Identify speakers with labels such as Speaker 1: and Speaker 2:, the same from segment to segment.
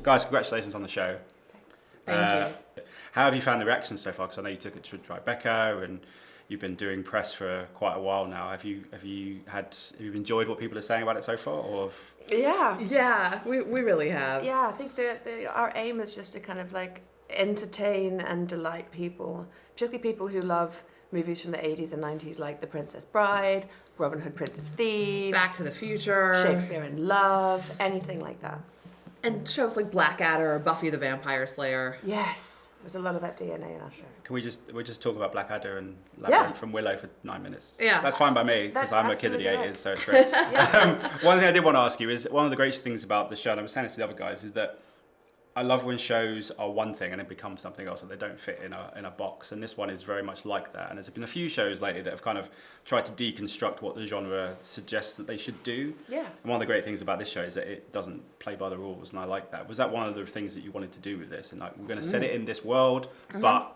Speaker 1: Guys, congratulations on the show.
Speaker 2: Thank you.
Speaker 1: How have you found the reactions so far? Because I know you took it to Tribeca and you've been doing press for quite a while now. Have you enjoyed what people are saying about it so far? Or
Speaker 2: Yeah, we really have.
Speaker 3: Yeah, I think our aim is just to kind of like entertain and delight people, particularly people who love movies from the 80s and 90s like The Princess Bride, Robin Hood, Prince of Thieves,
Speaker 2: Back to the Future,
Speaker 3: Shakespeare in Love, anything like that.
Speaker 2: And shows like Blackadder or Buffy the Vampire Slayer.
Speaker 3: Yes, there's a lot of that DNA in our show.
Speaker 1: can we just talk about Blackadder and Labyrinth from Willow for 9 minutes?
Speaker 2: Yeah.
Speaker 1: That's fine by me, because
Speaker 3: That's
Speaker 1: I'm a kid of the
Speaker 3: absolutely
Speaker 1: 80s, so it's great. One thing I did want to ask you is, one of the great things about the show, and I was saying this to the other guys, is that I love when shows are one thing and it becomes something else, and they don't fit in a box. And this one is very much like that. And there's been a few shows lately that have kind of tried to deconstruct what the genre suggests that they should do.
Speaker 3: Yeah.
Speaker 1: And one of the great things about this show is that it doesn't play by the rules, and I like that. Was that one of the things that you wanted to do with this? And like, we're going to set it in this world, but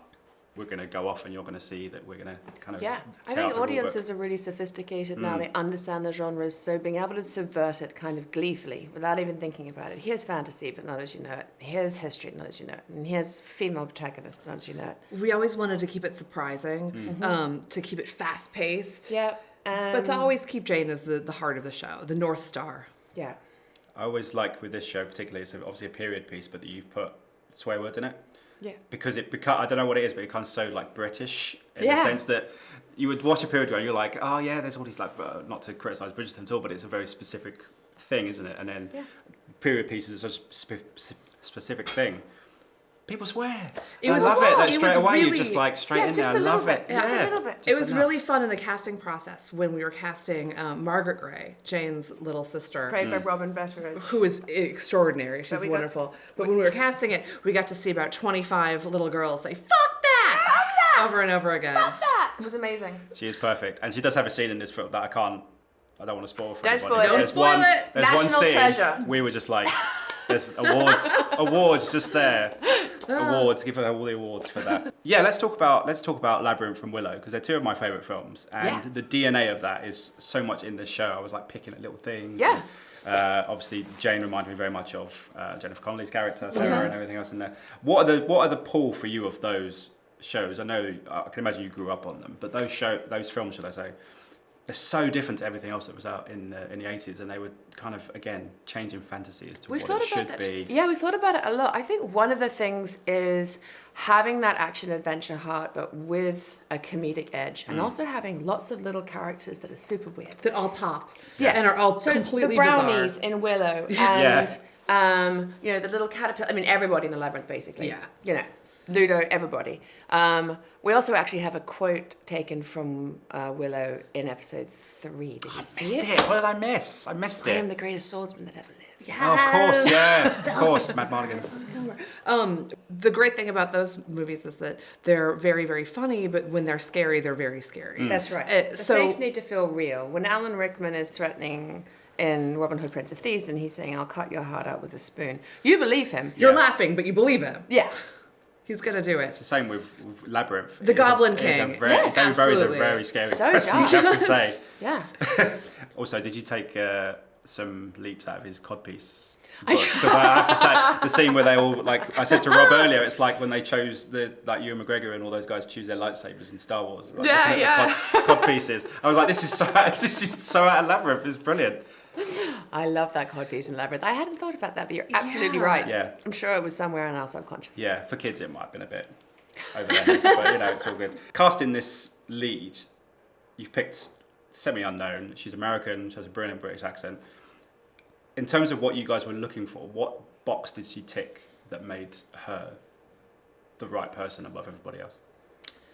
Speaker 1: we're going to go off and you're going to see that we're going to kind of
Speaker 3: I think audiences are really sophisticated now. They understand the genres, so being able to subvert it kind of gleefully without even thinking about it. Here's fantasy, but not as you know it. Here's history, not as you know it. And here's female protagonist, not as you know it.
Speaker 2: We always wanted to keep it surprising, to keep it fast-paced.
Speaker 3: Yeah.
Speaker 2: But to always keep Jane as the heart of the show, the North Star.
Speaker 3: Yeah.
Speaker 1: I always like with this show particularly, it's obviously a period piece, but that you've put swear words in it.
Speaker 3: Yeah.
Speaker 1: Because I don't know what it is, but it becomes so like British in the sense that you would watch a period where you're like, oh yeah, there's all these like, not to criticise Bridgerton at all, but it's a very specific thing, isn't it? And then period pieces are such a specific thing. People swear. I love it. Like, straight away, you're just like straight in there. I love it.
Speaker 3: Just a little bit.
Speaker 2: It was really fun in the casting process when we were casting Margaret Grey, Jane's little sister.
Speaker 3: Played by Robyn Betteridge.
Speaker 2: Who is extraordinary. She's wonderful. But when we were casting it, we got to see about 25 little girls say, fuck that! Over and over again.
Speaker 3: Fuck that! It was amazing.
Speaker 1: She is perfect. And she does have a scene in this film that I don't want to spoil for
Speaker 3: Don't
Speaker 1: anybody.
Speaker 3: spoil it.
Speaker 2: Don't spoil it.
Speaker 1: There's one
Speaker 3: National
Speaker 1: scene,
Speaker 3: treasure.
Speaker 1: we were just like, there's awards just there. Awards, give her all the awards for that. Yeah, let's talk about Labyrinth from Willow, because they're two of my favourite films, and the DNA of that is so much in this show. I was like picking at little things.
Speaker 3: Yeah.
Speaker 1: And, obviously, Jane reminded me very much of Jennifer Connelly's character, Sarah, and everything else in there. What are the pull for you of those shows? I know I can imagine you grew up on them, but those films, should I say, they're so different to everything else that was out in the 80s, and they were kind of, again, changing fantasy as to what it should be.
Speaker 3: Yeah, we thought about it a lot. I think one of the things is having that action-adventure heart, but with a comedic edge, and also having lots of little characters that are super weird.
Speaker 2: That all pop.
Speaker 3: Yes.
Speaker 2: And are all completely
Speaker 3: the brownies
Speaker 2: bizarre.
Speaker 3: in Willow, and the little caterpillar. I mean, everybody in the Labyrinth, basically.
Speaker 2: Yeah.
Speaker 3: You know, Ludo, everybody. We also actually have a quote taken from Willow in episode 3. Did you see it?
Speaker 1: What did I miss? I missed it.
Speaker 3: I am the greatest swordsman that ever lived.
Speaker 2: Yeah.
Speaker 1: Oh, of course, yeah. Of course, Matt Mardigan.
Speaker 2: The great thing about those movies is that they're very, very funny, but when they're scary, they're very scary.
Speaker 3: That's right. The stakes need to feel real. When Alan Rickman is threatening in Robin Hood, Prince of Thieves, and he's saying, I'll cut your heart out with a spoon, you believe him.
Speaker 2: You're laughing, but you believe him.
Speaker 3: Yeah.
Speaker 2: He's going to do
Speaker 1: It's
Speaker 2: it.
Speaker 1: the same with Labyrinth.
Speaker 2: The Goblin
Speaker 1: It's
Speaker 2: King.
Speaker 1: Yes, David Bowie's a
Speaker 2: absolutely.
Speaker 1: very scary
Speaker 3: So
Speaker 1: person, you have to
Speaker 3: does.
Speaker 1: say.
Speaker 3: Yeah.
Speaker 1: Also, did you take some leaps out of his codpiece? Because I have to say, the scene where they all, like I said to Rob earlier, it's like when they chose Ewan McGregor and all those guys choose their lightsabers in Star Wars. Like, looking at the cod pieces. I was like, this is so out of Labyrinth. It's brilliant.
Speaker 3: I love that codpiece in Labyrinth. I hadn't thought about that, but you're absolutely right.
Speaker 1: Yeah.
Speaker 3: I'm sure it was somewhere in our subconscious.
Speaker 1: Yeah, for kids it might have been a bit over their heads, but it's all good. Casting this lead, you've picked semi-unknown. She's American, she has a brilliant British accent. In terms of what you guys were looking for, what box did she tick that made her the right person above everybody else?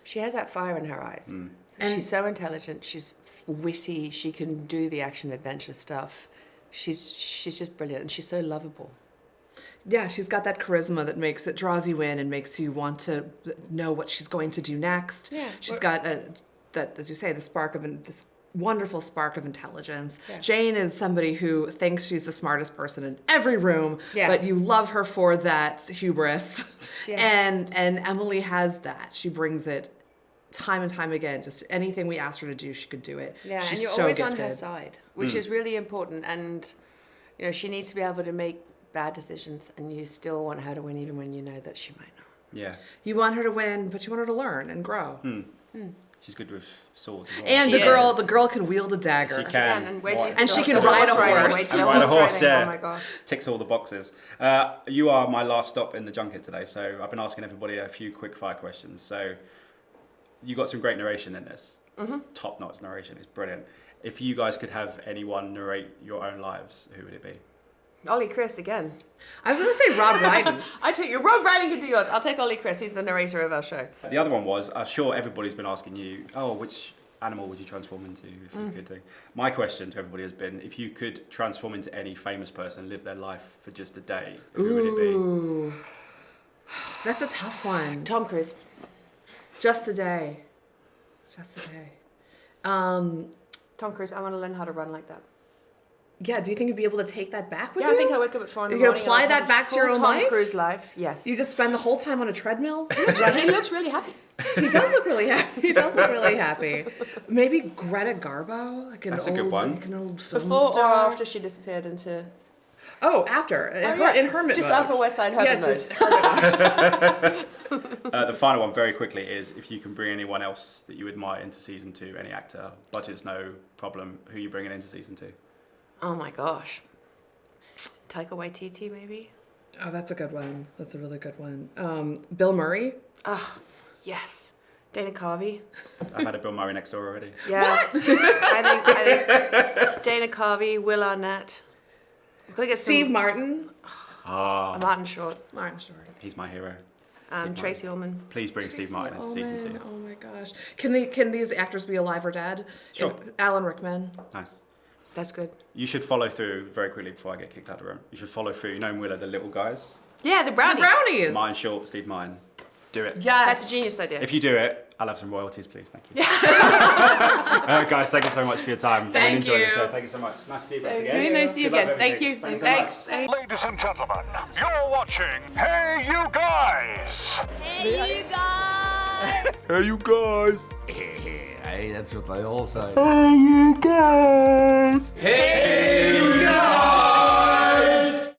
Speaker 3: She has that fire in her eyes. And she's so intelligent, she's witty, she can do the action-adventure stuff. She's just brilliant, and she's so lovable.
Speaker 2: Yeah, she's got that charisma that draws you in and makes you want to know what she's going to do next.
Speaker 3: Yeah.
Speaker 2: She's got that, as you say, this wonderful spark of intelligence.
Speaker 3: Yeah.
Speaker 2: Jane is somebody who thinks she's the smartest person in every room,
Speaker 3: Yeah.
Speaker 2: but you love her for that hubris.
Speaker 3: Yeah.
Speaker 2: And Emily has that. She brings it time and time again. Just anything we asked her to do, she could do it.
Speaker 3: Yeah,
Speaker 2: She's
Speaker 3: and you're
Speaker 2: so
Speaker 3: always
Speaker 2: gifted.
Speaker 3: on her side, which is really important. And she needs to be able to make bad decisions, and you still want her to win even when you know that she might not.
Speaker 1: Yeah.
Speaker 2: You want her to win, but you want her to learn and grow.
Speaker 1: She's good with swords as well.
Speaker 2: And the girl can wield a dagger.
Speaker 1: She can.
Speaker 2: And she can ride a horse.
Speaker 1: And ride a horse, yeah.
Speaker 3: Oh my gosh.
Speaker 1: Ticks all the boxes. You are my last stop in the junket today, so I've been asking everybody a few quick fire questions. So you got some great narration in this. Top-notch narration. It's brilliant. If you guys could have anyone narrate your own lives, who would it be?
Speaker 3: Ollie Chris again.
Speaker 2: I was going to say Rob Brydon.
Speaker 3: I take you. Rob Brydon can do yours. I'll take Ollie Chris. He's the narrator of our show.
Speaker 1: The other one was, I'm sure everybody's been asking you, which animal would you transform into if you could do? My question to everybody has been, if you could transform into any famous person and live their life for just a day, who would it be?
Speaker 2: Ooh. That's a tough one.
Speaker 3: Tom Cruise.
Speaker 2: Just a day. Just a day.
Speaker 3: Tom Cruise. I want to learn how to run like that.
Speaker 2: Yeah, do you think you'd be able to take that back with you?
Speaker 3: Yeah, I think I wake up at 4 in the
Speaker 2: You can
Speaker 3: morning.
Speaker 2: apply that back to your own life?
Speaker 3: Tom Cruise life, yes.
Speaker 2: You just spend the whole time on a treadmill?
Speaker 3: He looks really happy.
Speaker 2: He does look really happy. Maybe Greta Garbo?
Speaker 1: That's a good one.
Speaker 2: Like an old film
Speaker 3: Before
Speaker 2: star.
Speaker 3: or after she disappeared into...
Speaker 2: Oh, after. In Hermit
Speaker 3: Just
Speaker 2: mode.
Speaker 3: Upper West Side Hermit mode.
Speaker 2: just Hermit mode.
Speaker 1: The final one, very quickly, is if you can bring anyone else that you admire into season 2, any actor, budget's no problem, who are you bringing into season 2?
Speaker 3: Oh my gosh. Taika Waititi, maybe?
Speaker 2: Oh, that's a good one. That's a really good one. Bill Murray?
Speaker 3: Oh, yes. Dana Carvey.
Speaker 1: I've had a Bill Murray next door already.
Speaker 3: Yeah. I think Dana Carvey, Will Arnett. I'm gonna get
Speaker 2: Steve Martin?
Speaker 3: Martin Short.
Speaker 2: Martin Short.
Speaker 1: He's my hero.
Speaker 3: Tracy Ullman.
Speaker 1: Please bring Steve Martin into season 2.
Speaker 2: Oh my gosh. Can these actors be alive or dead?
Speaker 1: Sure.
Speaker 2: Alan Rickman.
Speaker 1: Nice.
Speaker 3: That's good.
Speaker 1: You should follow through very quickly before I get kicked out of the room. You should follow through. You know in Willa, the little guys?
Speaker 3: Yeah, the brownies.
Speaker 2: The brownies.
Speaker 1: Martin Short, Steve Martin. Do it.
Speaker 2: Yes.
Speaker 3: That's a genius idea.
Speaker 1: If you do it, I'll have some royalties, please. Thank you. Guys, thank you so much for your time.
Speaker 2: Thank
Speaker 1: really enjoyed
Speaker 2: you.
Speaker 1: the show. Thank you so much. Nice to see you both again.
Speaker 3: Really nice to see you
Speaker 1: Good luck
Speaker 3: again.
Speaker 1: with
Speaker 3: Thank
Speaker 1: everything.
Speaker 3: you.
Speaker 1: Thanks so
Speaker 3: Thanks.
Speaker 1: much.
Speaker 4: Ladies and gentlemen, you're watching Hey You Guys!
Speaker 5: Hey, you guys!
Speaker 4: Hey you guys!
Speaker 6: Hey, that's what they all say.
Speaker 4: Hey you guys!
Speaker 1: Hey, you guys!